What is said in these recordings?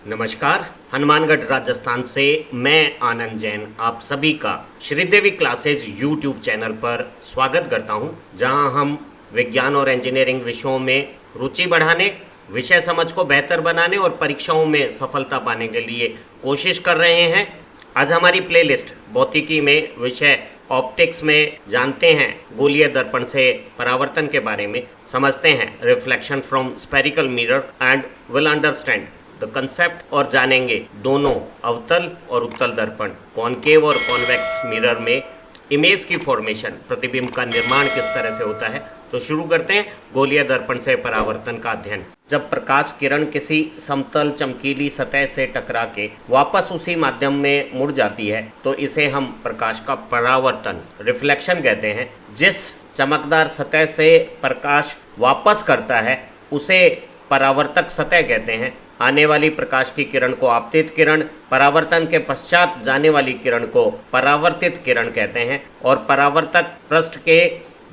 नमस्कार। हनुमानगढ़ राजस्थान से मैं आनंद जैन आप सभी का श्रीदेवी क्लासेज यूट्यूब चैनल पर स्वागत करता हूं, जहां हम विज्ञान और इंजीनियरिंग विषयों में रुचि बढ़ाने, विषय समझ को बेहतर बनाने और परीक्षाओं में सफलता पाने के लिए कोशिश कर रहे हैं। आज हमारी प्लेलिस्ट भौतिकी में विषय ऑप्टिक्स में जानते हैं गोलीय दर्पण से परावर्तन के बारे में, समझते हैं reflection from spherical mirror and will understand the concept, और जानेंगे दोनों अवतल और उत्तल दर्पण कॉनकेव और कॉन्वेक्स मिरर में इमेज की फॉर्मेशन, प्रतिबिंब का निर्माण किस तरह से होता है। तो शुरू करते हैं गोलीय दर्पण से परावर्तन का अध्ययन। जब प्रकाश किरण किसी समतल चमकीली सतह से टकरा के वापस उसी माध्यम में मुड़ जाती है तो इसे हम प्रकाश का परावर्तन, रिफ्लेक्शन कहते हैं। जिस चमकदार सतह से प्रकाश वापस करता है उसे परावर्तक सतह कहते हैं। आने वाली प्रकाश की किरण को आपतित किरण, परावर्तन के पश्चात जाने वाली किरण को परावर्तित किरण कहते हैं और परावर्तक पृष्ठ के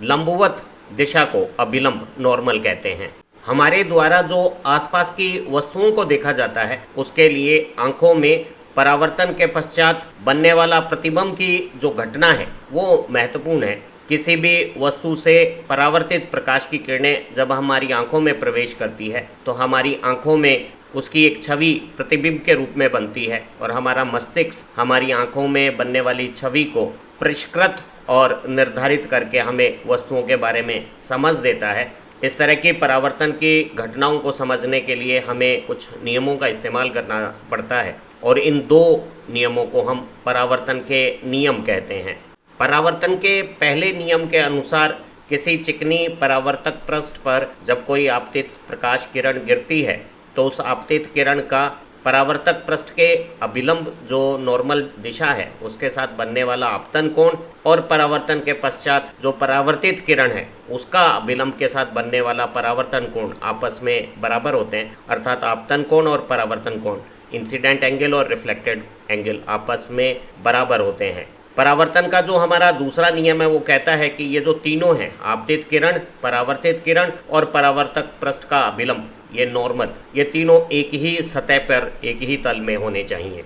लंबवत दिशा को अभिलंब, नॉर्मल कहते हैं। हमारे द्वारा जो आसपास की वस्तुओं को देखा जाता है उसके लिए आंखों में परावर्तन के पश्चात बनने वाला प्रतिबिंब की जो घटना है वो महत्वपूर्ण है। किसी भी वस्तु से परावर्तित प्रकाश की किरणें जब हमारी आंखों में प्रवेश करती है तो हमारी आंखों में उसकी एक छवि प्रतिबिंब के रूप में बनती है और हमारा मस्तिष्क हमारी आंखों में बनने वाली छवि को परिष्कृत और निर्धारित करके हमें वस्तुओं के बारे में समझ देता है। इस तरह की परावर्तन की घटनाओं को समझने के लिए हमें कुछ नियमों का इस्तेमाल करना पड़ता है और इन दो नियमों को हम परावर्तन के नियम कहते हैं। परावर्तन के पहले नियम के अनुसार किसी चिकनी परावर्तक पृष्ठ पर जब कोई आपतित प्रकाश किरण गिरती है तो उस आपतित किरण का परावर्तक पृष्ठ के अभिलंब, जो नॉर्मल दिशा है, उसके साथ बनने वाला आपतन कोण और परावर्तन के पश्चात जो परावर्तित किरण है उसका अभिलंब के साथ बनने वाला परावर्तन कोण आपस में बराबर होते हैं। अर्थात आपतन कोण और परावर्तन कोण, इंसिडेंट एंगल और रिफ्लेक्टेड एंगल आपस में बराबर होते हैं। परावर्तन का जो हमारा दूसरा नियम है वो कहता है कि ये जो तीनों हैं, आपतित किरण, परावर्तित किरण और परावर्तक पृष्ठ का अभिलंब, ये नॉर्मल, ये तीनों एक ही सतह पर, एक ही तल में होने चाहिए।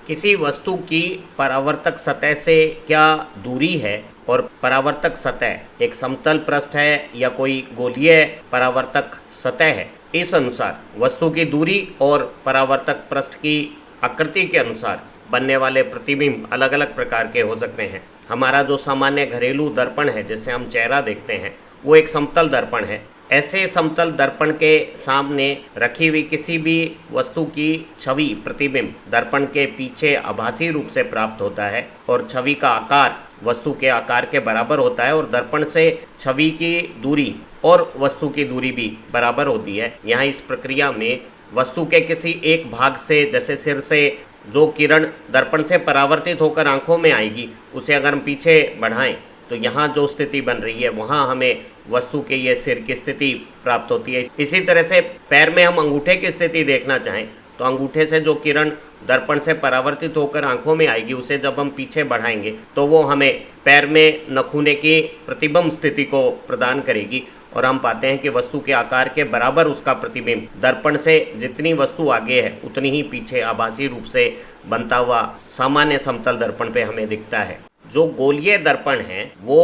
किसी वस्तु की परावर्तक सतह से क्या दूरी है और परावर्तक सतह एक समतल पृष्ठ है या कोई गोलीय परावर्तक सतह है, इस अनुसार वस्तु की दूरी और परावर्तक पृष्ठ की आकृति के अनुसार बनने वाले प्रतिबिंब अलग अलग प्रकार के हो सकते हैं। हमारा जो सामान्य घरेलू दर्पण है जिससे हम चेहरा देखते हैं वो एक समतल दर्पण है। ऐसे समतल दर्पण के सामने रखी हुई किसी भी वस्तु की छवि, प्रतिबिंब दर्पण के पीछे आभासी रूप से प्राप्त होता है और छवि का आकार वस्तु के आकार के बराबर होता है और दर्पण से छवि की दूरी और वस्तु की दूरी भी बराबर होती है। यहाँ इस प्रक्रिया में वस्तु के किसी एक भाग से, जैसे सिर से जो किरण दर्पण से परावर्तित होकर आंखों में आएगी, उसे अगर हम पीछे बढ़ाएं तो यहाँ जो स्थिति बन रही है वहाँ हमें वस्तु के ये सिर की स्थिति प्राप्त होती है। इसी तरह से पैर में हम अंगूठे की स्थिति देखना चाहें तो अंगूठे से जो किरण दर्पण से परावर्तित होकर आंखों में आएगी उसे जब हम पीछे बढ़ाएंगे तो वो हमें पैर में नखूने की प्रतिबिंब स्थिति को प्रदान करेगी और हम पाते हैं कि वस्तु के आकार के बराबर उसका प्रतिबिंब दर्पण से जितनी वस्तु आगे है उतनी ही पीछे आभासी रूप से बनता हुआ सामान्य समतल दर्पण पे हमें दिखता है। जो गोलीय दर्पण है वो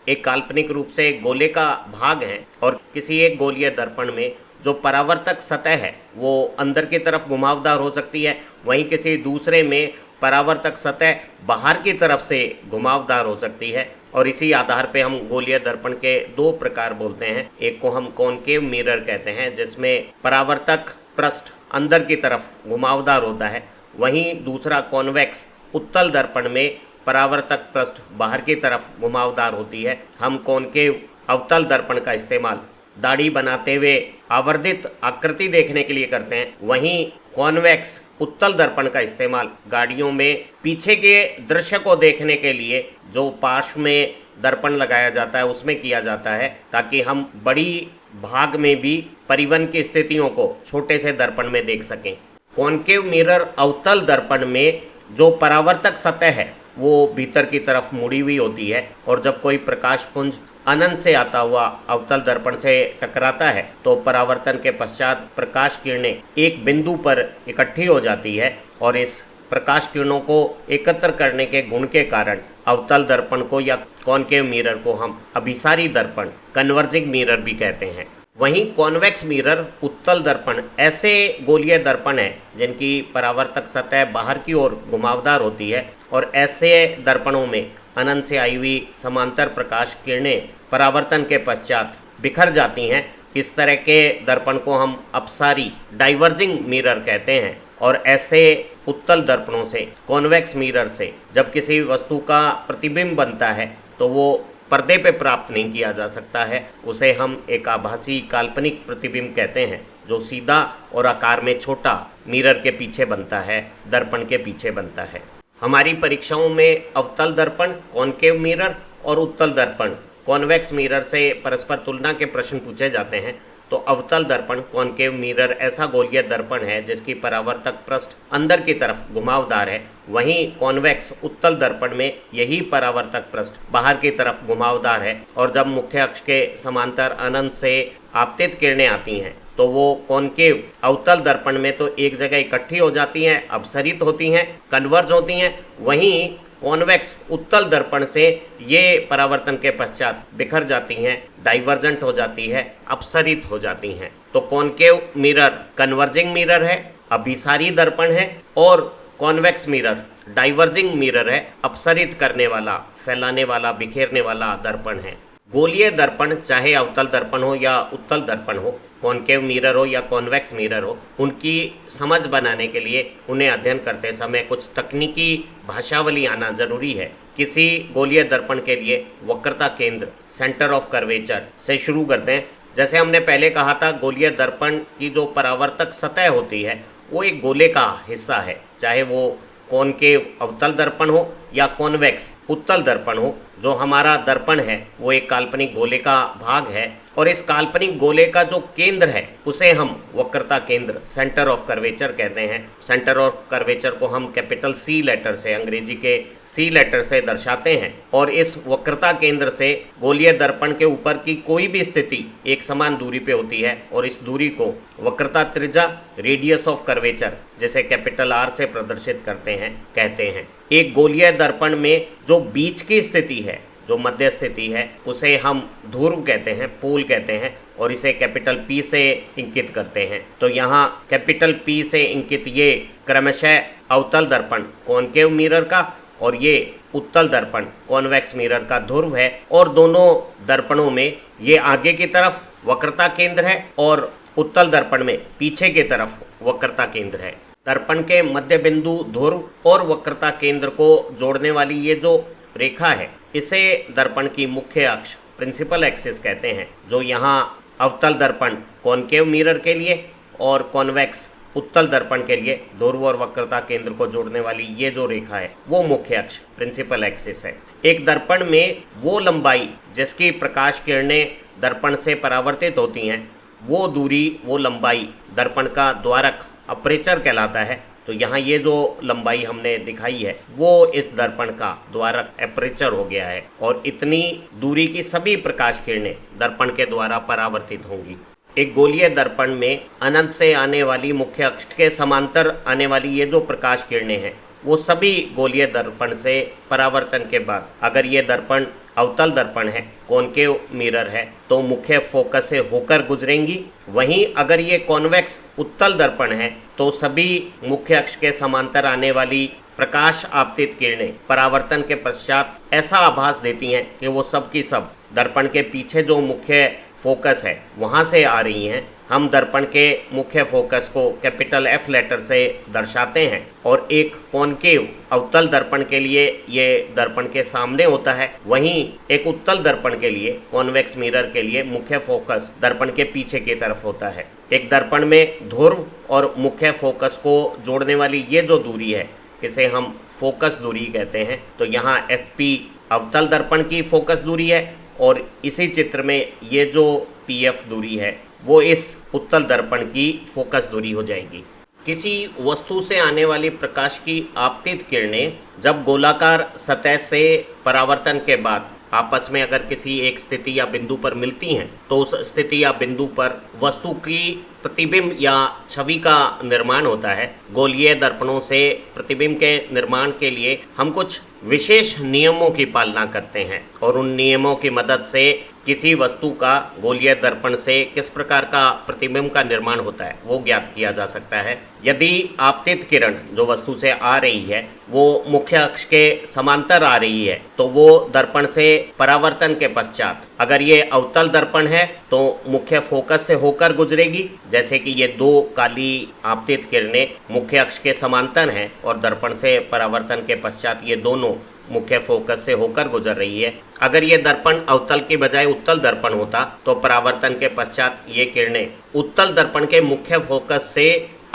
एक काल्पनिक रूप से गोले का भाग है और किसी एक गोलीय दर्पण में जो परावर्तक सतह है वो अंदर की तरफ घुमावदार हो सकती है, वहीं किसी दूसरे में परावर्तक सतह बाहर की तरफ से घुमावदार हो सकती है। और इसी आधार पे हम गोलीय दर्पण के दो प्रकार बोलते हैं। एक को हम कॉनकेव मिरर कहते हैं जिसमें परावर्तक पृष्ठ अंदर की तरफ घुमावदार होता है, वहीं दूसरा कॉन्वेक्स उत्तल दर्पण में परावर्तक पृष्ठ बाहर की तरफ घुमावदार होती है। हम कॉनकेव अवतल दर्पण का इस्तेमाल दाढ़ी बनाते हुए आवर्धित आकृति देखने के लिए करते हैं, वहीं कॉन्वेक्स उत्तल दर्पण का इस्तेमाल गाड़ियों में पीछे के दृश्य को देखने के लिए जो पार्श्व में दर्पण लगाया जाता है उसमें किया जाता है, ताकि हम बड़ी भाग में भी परिवहन की स्थितियों को छोटे से दर्पण में देख सकें। कॉनकेव मिरर अवतल दर्पण में जो परावर्तक सतह है वो भीतर की तरफ मुड़ी हुई होती है, और जब कोई प्रकाश पुंज अनंत से आता हुआ अवतल दर्पण से टकराता है तो परावर्तन के पश्चात प्रकाश किरणें एक बिंदु पर इकट्ठी हो जाती है, और इस प्रकाश किरणों को एकत्र करने के गुण के कारण अवतल दर्पण को या कॉनकेव मिरर को हम अभिसारी दर्पण कन्वर्जिंग मिरर भी कहते हैं। वहीं कॉन्वेक्स मिरर उत्तल दर्पण ऐसे गोलीय दर्पण है जिनकी परावर्तक सतह बाहर की ओर घुमावदार होती है, और ऐसे दर्पणों में अनंत से आई हुई समांतर प्रकाश किरणें परावर्तन के पश्चात बिखर जाती हैं। इस तरह के दर्पण को हम अपसारी डाइवर्जिंग मिरर कहते हैं। और ऐसे उत्तल दर्पणों से, कॉन्वेक्स मिरर से जब किसी वस्तु का प्रतिबिंब बनता है तो वो पर्दे पे प्राप्त नहीं किया जा सकता है, उसे हम एक आभासी काल्पनिक प्रतिबिंब कहते हैं, जो सीधा और आकार में छोटा मिरर के पीछे बनता है, दर्पण के पीछे बनता है। हमारी परीक्षाओं में अवतल दर्पण, कॉनकेव मिरर और उत्तल दर्पण, कॉन्वेक्स मिरर से परस्पर तुलना के प्रश्न पूछे जाते हैं। तो अवतल दर्पण, कॉनकेव मिरर ऐसा गोलीय दर्पण है जिसकी परावर्तक पृष्ठ अंदर की तरफ घुमावदार है। वहीं कॉन्वेक्स उत्तल दर्पण में यही परावर्तक पृष्ठ बाहर की तरफ घुमावदार है, और जब मुख्य अक्ष के समांतर अनंत से आपतित किरणें आती हैं तो वो कॉनकेव अवतल दर्पण में तो एक जगह इकट्ठी हो जाती हैं, अपसरित होती हैं, कन्वर्ज होती हैं। वहीं कॉन्वेक्स उत्तल दर्पण से ये परावर्तन के पश्चात बिखर जाती हैं, डाइवर्जेंट हो जाती है, अपसरित हो जाती हैं। तो कॉनकेव मिरर कन्वर्जिंग मिरर है, अभिसारी दर्पण है, और कॉन्वेक्स मिरर डाइवर्जिंग मिरर है, अपसरित करने वाला, फैलाने वाला, बिखेरने वाला दर्पण है। गोलीय दर्पण चाहे अवतल दर्पण हो या उत्तल दर्पण हो, कॉनकेव मिरर हो या कॉन्वेक्स मिरर हो, उनकी समझ बनाने के लिए उन्हें अध्ययन करते समय कुछ तकनीकी भाषावली आना जरूरी है। किसी गोलीय दर्पण के लिए वक्रता केंद्र, सेंटर ऑफ कर्वेचर से शुरू करते हैं। जैसे हमने पहले कहा था, गोलीय दर्पण की जो परावर्तक सतह होती है वो एक गोले का हिस्सा है, चाहे वो कॉनकेव अवतल दर्पण हो या कॉन्वेक्स उत्तल दर्पण हो। जो हमारा दर्पण है वो एक काल्पनिक गोले का भाग है, और इस काल्पनिक गोले का जो केंद्र है उसे हम वक्रता केंद्र, सेंटर ऑफ कर्वेचर कहते हैं। सेंटर ऑफ कर्वेचर को हम कैपिटल सी लेटर से, अंग्रेजी के सी लेटर से दर्शाते हैं, और इस वक्रता केंद्र से गोलीय दर्पण के ऊपर की कोई भी स्थिति एक समान दूरी पे होती है, और इस दूरी को वक्रता त्रिज्या, रेडियस ऑफ कर्वेचर, जैसे कैपिटल आर से प्रदर्शित करते हैं, कहते हैं। एक गोलीय दर्पण में जो बीच की स्थिति है, जो मध्य स्थिति है, उसे हम ध्रुव कहते हैं, पोल कहते हैं, और इसे कैपिटल पी से इंकित करते हैं। तो यहाँ कैपिटल पी से इंकित ये क्रमशः अवतल दर्पण कॉनकेव मिरर का और ये उत्तल दर्पण कॉन्वेक्स मिरर का ध्रुव है, और दोनों दर्पणों में ये आगे की तरफ वक्रता केंद्र है और उत्तल दर्पण में पीछे की तरफ वक्रता केंद्र है। दर्पण के मध्य बिंदु ध्रुव और वक्रता केंद्र को जोड़ने वाली ये जो रेखा है, इसे दर्पण की मुख्य अक्ष, प्रिंसिपल एक्सिस कहते हैं। जो यहाँ अवतल दर्पण कॉनकेव मिरर के लिए और कॉन्वेक्स उत्तल दर्पण के लिए ध्रुव और वक्रता केंद्र को जोड़ने वाली ये जो रेखा है वो मुख्य अक्ष, प्रिंसिपल एक्सिस है। एक दर्पण में वो लंबाई जिसकी प्रकाश किरणें दर्पण से परावर्तित होती हैं, वो दूरी, वो लंबाई दर्पण का द्वारक, अपर्चर कहलाता है। तो यहाँ ये जो लंबाई हमने दिखाई है वो इस दर्पण का द्वारक, अपर्चर हो गया है, और इतनी दूरी की सभी प्रकाश किरणें दर्पण के द्वारा परावर्तित होंगी। एक गोलीय दर्पण में अनंत से आने वाली मुख्य अक्ष के समांतर आने वाली ये जो प्रकाश किरणें हैं वो सभी गोलीय दर्पण से परावर्तन के बाद, अगर ये दर्पण अवतल दर्पण है, कॉनकेव मिरर है, तो मुख्य फोकस से होकर गुजरेंगी। वहीं अगर ये कॉन्वेक्स उत्तल दर्पण है तो सभी मुख्य अक्ष के समांतर आने वाली प्रकाश आपतित किरणें परावर्तन के पश्चात ऐसा आभास देती हैं कि वो सब की सब दर्पण के पीछे जो मुख्य फोकस है वहाँ से आ रही हैं। हम दर्पण के मुख्य फोकस को कैपिटल एफ लेटर से दर्शाते हैं, और एक कॉनकेव अवतल दर्पण के लिए ये दर्पण के सामने होता है, वहीं एक उत्तल दर्पण के लिए, कॉन्वेक्स मिरर के लिए मुख्य फोकस दर्पण के पीछे की तरफ होता है। एक दर्पण में ध्रुव और मुख्य फोकस को जोड़ने वाली ये जो दूरी है इसे हम फोकस दूरी कहते हैं। तो यहाँ एफ पी अवतल दर्पण की फोकस दूरी है, और इसी चित्र में ये जो पी एफ दूरी है वो इस उत्तल दर्पण की फोकस दूरी हो जाएगी। किसी वस्तु से आने वाली प्रकाश की आपतित किरणें जब गोलाकार सतह से परावर्तन के बाद आपस में अगर किसी एक स्थिति या बिंदु पर मिलती हैं तो उस स्थिति या बिंदु पर वस्तु की प्रतिबिंब या छवि का निर्माण होता है। गोलीय दर्पणों से प्रतिबिंब के निर्माण के लिए हम कुछ विशेष नियमों की पालना करते हैं और उन नियमों की मदद से किसी वस्तु का गोलीय दर्पण से किस प्रकार का प्रतिबिंब का निर्माण होता है वो ज्ञात किया जा सकता है। यदि आपतित किरण जो वस्तु से आ रही है वो मुख्य अक्ष के समांतर आ रही है तो वो दर्पण से परावर्तन के पश्चात अगर ये अवतल दर्पण है तो मुख्य फोकस से होकर गुजरेगी, जैसे कि ये दो काली आपतित किरणें मुख्य अक्ष के समांतर हैं और दर्पण से परावर्तन के पश्चात ये दोनों मुख्य फोकस से होकर गुजर रही है। अगर ये दर्पण अवतल के बजाय उत्तल दर्पण होता तो परावर्तन के पश्चात ये किरणें उत्तल दर्पण के मुख्य फोकस से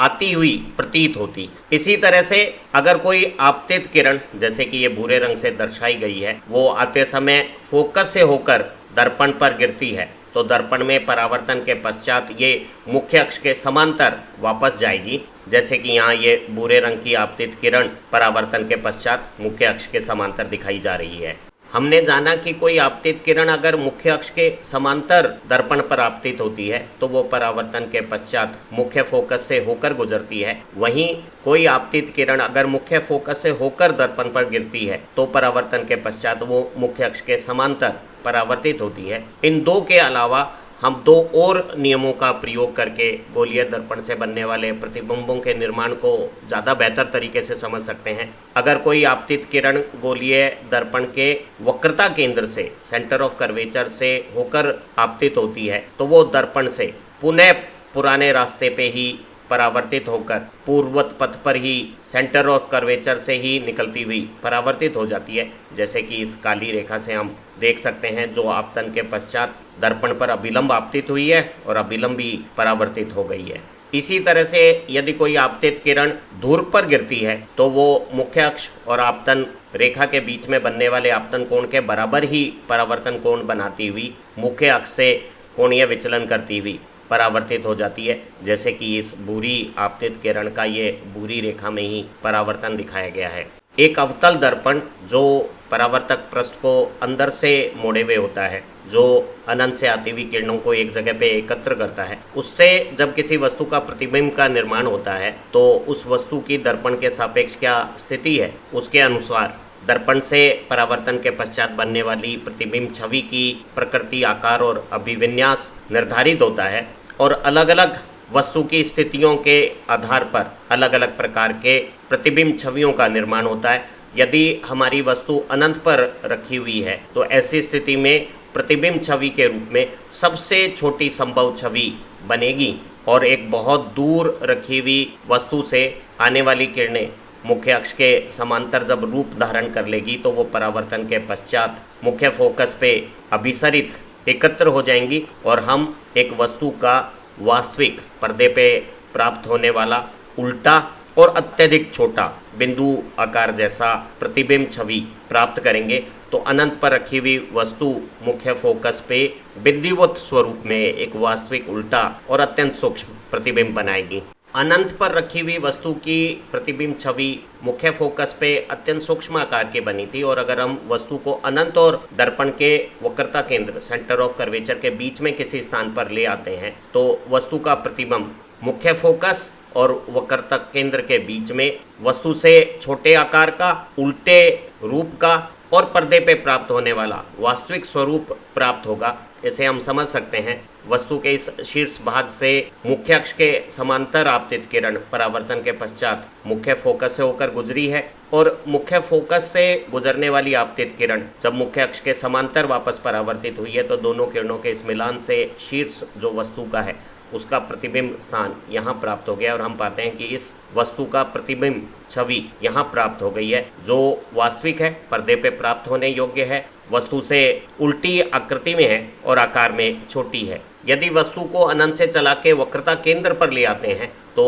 आती हुई प्रतीत होती। इसी तरह से अगर कोई आपतित किरण जैसे कि ये भूरे रंग से दर्शाई गई है वो आते समय फोकस से होकर दर्पण पर गिरती है तो दर्पण में परावर्तन के पश्चात ये मुख्य अक्ष के समांतर वापस जाएगी, जैसे कि यहाँ ये भूरे रंग की आपतित किरण परावर्तन के पश्चात मुख्य अक्ष के समांतर दिखाई जा रही है। हमने जाना कि कोई आपतित किरण अगर मुख्य अक्ष के समांतर दर्पण पर आपतित होती है तो वो परावर्तन के पश्चात मुख्य फोकस से होकर गुजरती है। वहीं कोई आपतित किरण अगर मुख्य फोकस से होकर दर्पण पर गिरती है तो परावर्तन के पश्चात वो मुख्य अक्ष के समांतर परावर्तित होती है। इन दो के अलावा हम दो और नियमों का प्रयोग करके गोलीय दर्पण से बनने वाले प्रतिबिंबों के निर्माण को ज़्यादा बेहतर तरीके से समझ सकते हैं। अगर कोई आपतित किरण गोलीय दर्पण के वक्रता केंद्र से सेंटर ऑफ कर्वेचर से होकर आपतित होती है तो वो दर्पण से पुनः पुराने रास्ते पे ही परावर्तित होकर पूर्ववत पथ पर ही सेंटर ऑफ कर्वेचर से ही निकलती हुई परावर्तित हो जाती है, जैसे कि इस काली रेखा से हम देख सकते हैं जो आपतन के पश्चात दर्पण पर अभिलंब आपतित हुई है और अभिलंब भी परावर्तित हो गई है। इसी तरह से यदि कोई आपतित किरण ध्रुव पर गिरती है तो वो मुख्य अक्ष और आपतन रेखा के बीच में बनने वाले आपतन कोण के बराबर ही परावर्तन कोण बनाती हुई मुख्य अक्ष से कोणीय विचलन करती हुई परावर्तित हो जाती है, जैसे कि इस भूरी आपतित किरण का ये भूरी रेखा में ही परावर्तन दिखाया गया है। एक अवतल दर्पण जो परावर्तक पृष्ठ को अंदर से मोड़े हुए होता है, जो अनंत से आती हुई किरणों को एक जगह पे एकत्र करता है, उससे जब किसी वस्तु का प्रतिबिंब का निर्माण होता है तो उस वस्तु की दर्पण के सापेक्ष क्या स्थिति है उसके अनुसार दर्पण से परावर्तन के पश्चात बनने वाली प्रतिबिंब छवि की प्रकृति, आकार और अभिविन्यास निर्धारित होता है और अलग अलग वस्तु की स्थितियों के आधार पर अलग अलग प्रकार के प्रतिबिंब छवियों का निर्माण होता है। यदि हमारी वस्तु अनंत पर रखी हुई है तो ऐसी स्थिति में प्रतिबिंब छवि के रूप में सबसे छोटी संभव छवि बनेगी और एक बहुत दूर रखी हुई वस्तु से आने वाली किरणें मुख्य अक्ष के समांतर जब रूप धारण कर लेगी तो वो परावर्तन के पश्चात मुख्य फोकस पे अभिसरित एकत्र हो जाएंगी और हम एक वस्तु का वास्तविक पर्दे पे प्राप्त होने वाला उल्टा और अत्यधिक छोटा बिंदु आकार जैसा प्रतिबिंब छवि प्राप्त करेंगे। तो अनंत पर रखी हुई वस्तु मुख्य फोकस पे बिंदुवत स्वरूप में एक वास्तविक उल्टा और अत्यंत सूक्ष्म प्रतिबिंब बनाएगी। अनंत पर रखी हुई वस्तु की प्रतिबिंब छवि मुख्य फोकस पे अत्यंत सूक्ष्म आकार की बनी थी और अगर हम वस्तु को अनंत और दर्पण के वक्रता केंद्र सेंटर ऑफ कर्वेचर के बीच में किसी स्थान पर ले आते हैं तो वस्तु का प्रतिबिंब मुख्य फोकस और वक्रता केंद्र के बीच में वस्तु से छोटे आकार का, उल्टे रूप का और पर्दे पे प्राप्त होने वाला वास्तविक स्वरूप प्राप्त होगा। इसे हम समझ सकते हैं वस्तु के इस शीर्ष भाग से मुख्य अक्ष के समांतर आपतित किरण परावर्तन के पश्चात मुख्य फोकस से होकर गुजरी है और मुख्य फोकस से गुजरने वाली आपतित किरण जब मुख्य अक्ष के समांतर वापस परावर्तित हुई है तो दोनों किरणों के इस मिलान से शीर्ष जो वस्तु का है उसका प्रतिबिंब स्थान यहाँ प्राप्त हो गया और हम पाते हैं कि इस वस्तु का प्रतिबिंब छवि यहाँ प्राप्त हो गई है जो वास्तविक है, पर्दे पे प्राप्त होने योग्य है, वस्तु से उल्टी आकृति में है और आकार में छोटी है। यदि वस्तु को अनंत से चला के वक्रता केंद्र पर ले आते हैं तो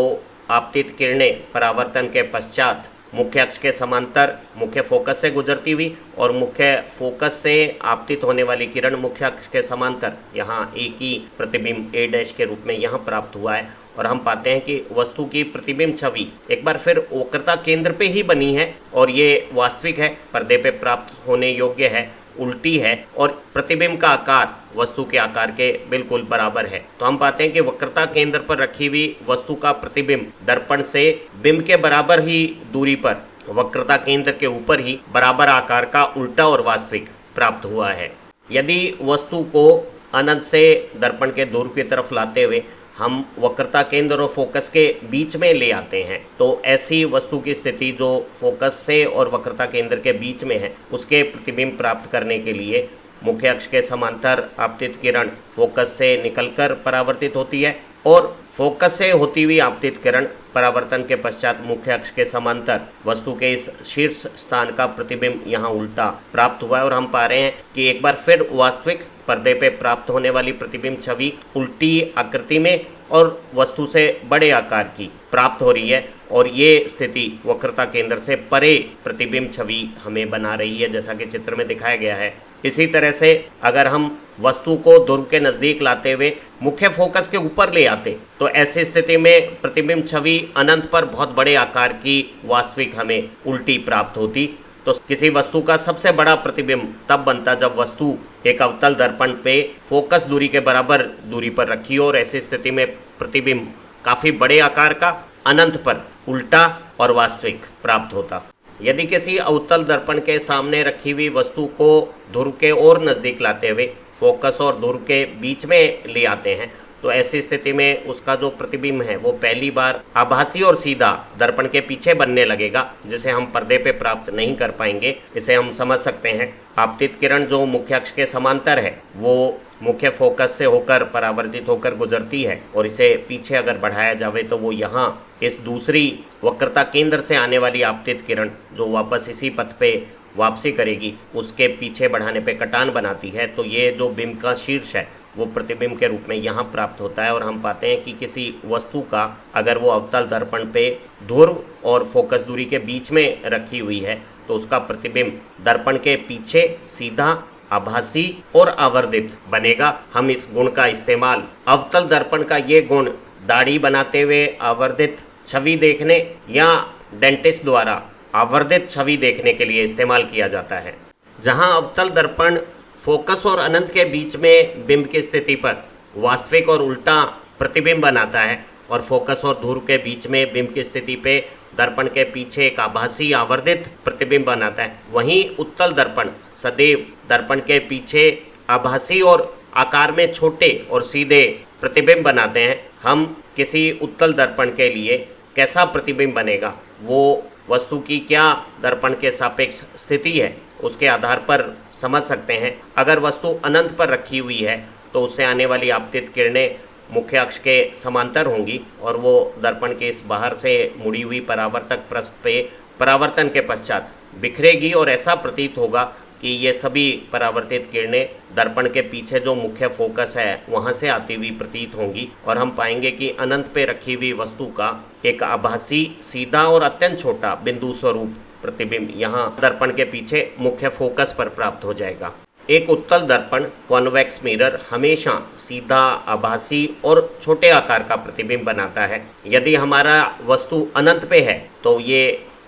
आपतित किरणें परावर्तन के पश्चात मुख्य अक्ष के समांतर मुख्य फोकस से गुजरती हुई और मुख्य फोकस से आपतित होने वाली किरण मुख्य अक्ष के समांतर यहाँ एक ही प्रतिबिंब A डैश के रूप में यहाँ प्राप्त हुआ है और हम पाते हैं कि वस्तु की प्रतिबिंब छवि एक बार फिर वक्रता केंद्र पे ही बनी है और ये वास्तविक है, पर्दे पे प्राप्त होने योग्य है, उल्टी है और प्रतिबिंब का आकार वस्तु के आकार के बिल्कुल बराबर है। तो हम पाते हैं कि वक्रता केंद्र पर रखी हुई वस्तु का प्रतिबिंब दर्पण से बिंब के बराबर ही दूरी पर वक्रता केंद्र के ऊपर ही बराबर आकार का उल्टा और वास्तविक प्राप्त हुआ है। यदि वस्तु को अनंत से दर्पण के दूर की तरफ लाते हुए हम वक्रता केंद्र और फोकस के बीच में ले आते हैं तो ऐसी वस्तु की स्थिति जो फोकस से और वक्रता केंद्र के बीच में है उसके प्रतिबिंब प्राप्त करने के लिए मुख्य अक्ष के समांतर आपतित किरण फोकस से निकलकर परावर्तित होती है और फोकस से होती हुई आपतित किरण परावर्तन के पश्चात मुख्य अक्ष के समांतर वस्तु के इस शीर्ष स्थान का प्रतिबिंब यहाँ उल्टा प्राप्त हुआ है और हम पा रहे हैं कि एक बार फिर वास्तविक पर्दे पे प्राप्त होने वाली प्रतिबिंब छवि उल्टी आकृति में और वस्तु से बड़े आकार की प्राप्त हो रही है और ये स्थिति वक्रता केंद्र से परे प्रतिबिंब छवि हमें बना रही है जैसा कि चित्र में दिखाया गया है। इसी तरह से अगर हम वस्तु को ध्रुव के नज़दीक लाते हुए मुख्य फोकस के ऊपर ले आते तो ऐसी स्थिति में प्रतिबिंब छवि अनंत पर बहुत बड़े आकार की वास्तविक हमें उल्टी प्राप्त होती। तो किसी वस्तु का सबसे बड़ा प्रतिबिंब तब बनता जब वस्तु एक अवतल दर्पण पे फोकस दूरी के बराबर दूरी पर रखी हो और ऐसी स्थिति में प्रतिबिंब काफ़ी बड़े आकार का अनंत पर उल्टा और वास्तविक प्राप्त होता। यदि किसी अवतल दर्पण के सामने रखी हुई वस्तु को ध्रुव के और नज़दीक लाते हुए फोकस और ध्रुव के बीच में ले आते हैं तो ऐसी स्थिति में उसका जो प्रतिबिंब है वो पहली बार आभासी और सीधा दर्पण के पीछे बनने लगेगा जिसे हम पर्दे पे प्राप्त नहीं कर पाएंगे। इसे हम समझ सकते हैं आपतित किरण जो मुख्य अक्ष के समांतर है वो मुख्य फोकस से होकर परावर्तित होकर गुजरती है और इसे पीछे अगर बढ़ाया जाए तो वो यहाँ इस दूसरी वक्रता केंद्र से आने वाली आपतित किरण जो वापस इसी पथ पे वापसी करेगी उसके पीछे बढ़ाने पे कटान बनाती है। तो ये जो बिंब का शीर्ष है वो प्रतिबिंब के रूप में यहाँ प्राप्त होता है और हम पाते हैं कि किसी वस्तु का अगर वो अवतल दर्पण पे ध्रुव और फोकस दूरी के बीच में रखी हुई है तो उसका प्रतिबिंब दर्पण के पीछे सीधा आभासी और आवर्धित बनेगा। हम इस गुण का इस्तेमाल अवतल दर्पण का ये गुण दाढ़ी बनाते हुए आवर्धित छवि देखने या डेंटिस्ट द्वारा आवर्धित छवि देखने के लिए इस्तेमाल किया जाता है। जहां अवतल दर्पण फोकस और अनंत के बीच में बिंब की स्थिति पर वास्तविक और उल्टा प्रतिबिंब बनाता है और फोकस और ध्रुव के बीच में बिंब की स्थिति पे दर्पण के पीछे एक आभासी आवर्धित प्रतिबिंब बनाता है, वहीं उत्तल दर्पण सदैव दर्पण के पीछे आभासी और आकार में छोटे और सीधे प्रतिबिंब बनाते हैं। हम किसी उत्तल दर्पण के लिए कैसा प्रतिबिंब बनेगा वो वस्तु की क्या दर्पण के सापेक्ष स्थिति है उसके आधार पर समझ सकते हैं। अगर वस्तु अनंत पर रखी हुई है तो उससे आने वाली आपतित किरणें मुख्य अक्ष के समांतर होंगी और वो दर्पण के इस बाहर से मुड़ी हुई परावर्तक पृष्ठ पे परावर्तन के पश्चात बिखरेगी और ऐसा प्रतीत होगा कि ये सभी परावर्तित किरणें दर्पण के पीछे जो मुख्य फोकस है वहाँ से आती हुई प्रतीत होंगी और हम पाएंगे कि अनंत पे रखी हुई वस्तु का एक आभासी सीधा और अत्यंत छोटा बिंदु स्वरूप प्रतिबिंब यहाँ दर्पण के पीछे मुख्य फोकस पर प्राप्त हो जाएगा। एक उत्तल दर्पण कॉन्वेक्स मिरर हमेशा सीधा आभासी और छोटे आकार का प्रतिबिंब बनाता है। यदि हमारा वस्तु अनंत पे है तो ये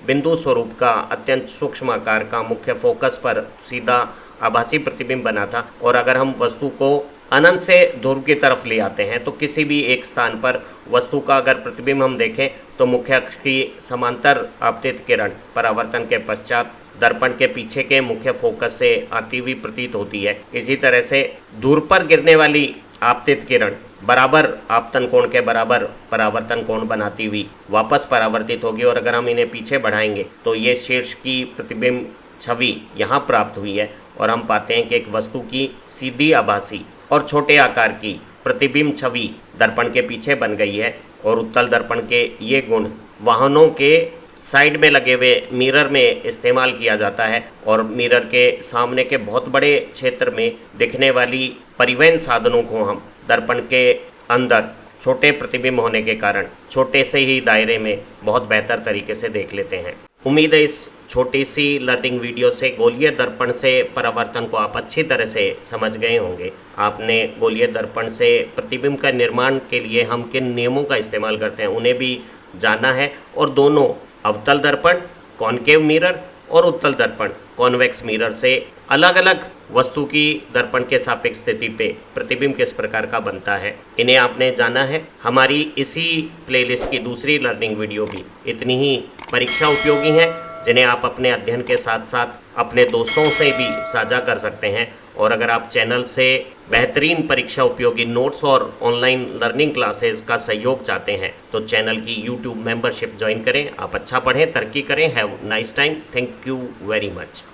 बिंदु स्वरूप का अत्यंत सूक्ष्म आकार का मुख्य फोकस पर सीधा आभासी प्रतिबिंब बना था और अगर हम वस्तु को अनंत से ध्रुव की तरफ ले आते हैं तो किसी भी एक स्थान पर वस्तु का अगर प्रतिबिंब हम देखें तो मुख्य अक्ष की समांतर आपतित किरण परावर्तन के पश्चात दर्पण के पीछे के मुख्य फोकस से आती हुई प्रतीत होती है। इसी तरह से दूर पर गिरने वाली आपतित किरण बराबर आपतन कोण के बराबर परावर्तन कोण बनाती हुई वापस परावर्तित होगी और अगर हम इन्हें पीछे बढ़ाएंगे तो ये शीर्ष की प्रतिबिंब छवि यहाँ प्राप्त हुई है और हम पाते हैं कि एक वस्तु की सीधी आभासी और छोटे आकार की प्रतिबिंब छवि दर्पण के पीछे बन गई है और उत्तल दर्पण के ये गुण वाहनों के साइड में लगे हुए मिरर में इस्तेमाल किया जाता है और मिरर के सामने के बहुत बड़े क्षेत्र में दिखने वाली परिवहन साधनों को हम दर्पण के अंदर छोटे प्रतिबिंब होने के कारण छोटे से ही दायरे में बहुत बेहतर तरीके से देख लेते हैं। उम्मीद है इस छोटी सी लर्निंग वीडियो से गोलीय दर्पण से परावर्तन को आप अच्छी तरह से समझ गए होंगे। आपने गोलीय दर्पण से प्रतिबिंब का निर्माण के लिए हम किन नियमों का इस्तेमाल करते हैं उन्हें भी जाना है, और दोनों अवतल दर्पण कॉनकेव मिरर और उत्तल दर्पण कॉन्वेक्स मिरर से अलग अलग वस्तु की दर्पण के सापेक्ष स्थिति पे प्रतिबिंब किस प्रकार का बनता है, इन्हें आपने जाना है। हमारी इसी प्लेलिस्ट की दूसरी लर्निंग वीडियो भी इतनी ही परीक्षा उपयोगी है, जिन्हें आप अपने अध्ययन के साथ साथ अपने दोस्तों से भी साझा कर सकते हैं। और अगर आप चैनल से बेहतरीन परीक्षा उपयोगी नोट्स और ऑनलाइन लर्निंग क्लासेस का सहयोग चाहते हैं तो चैनल की यूट्यूब मेंबरशिप ज्वाइन करें। आप अच्छा पढ़ें, तरक्की करें। Have nice time. Thank you very much.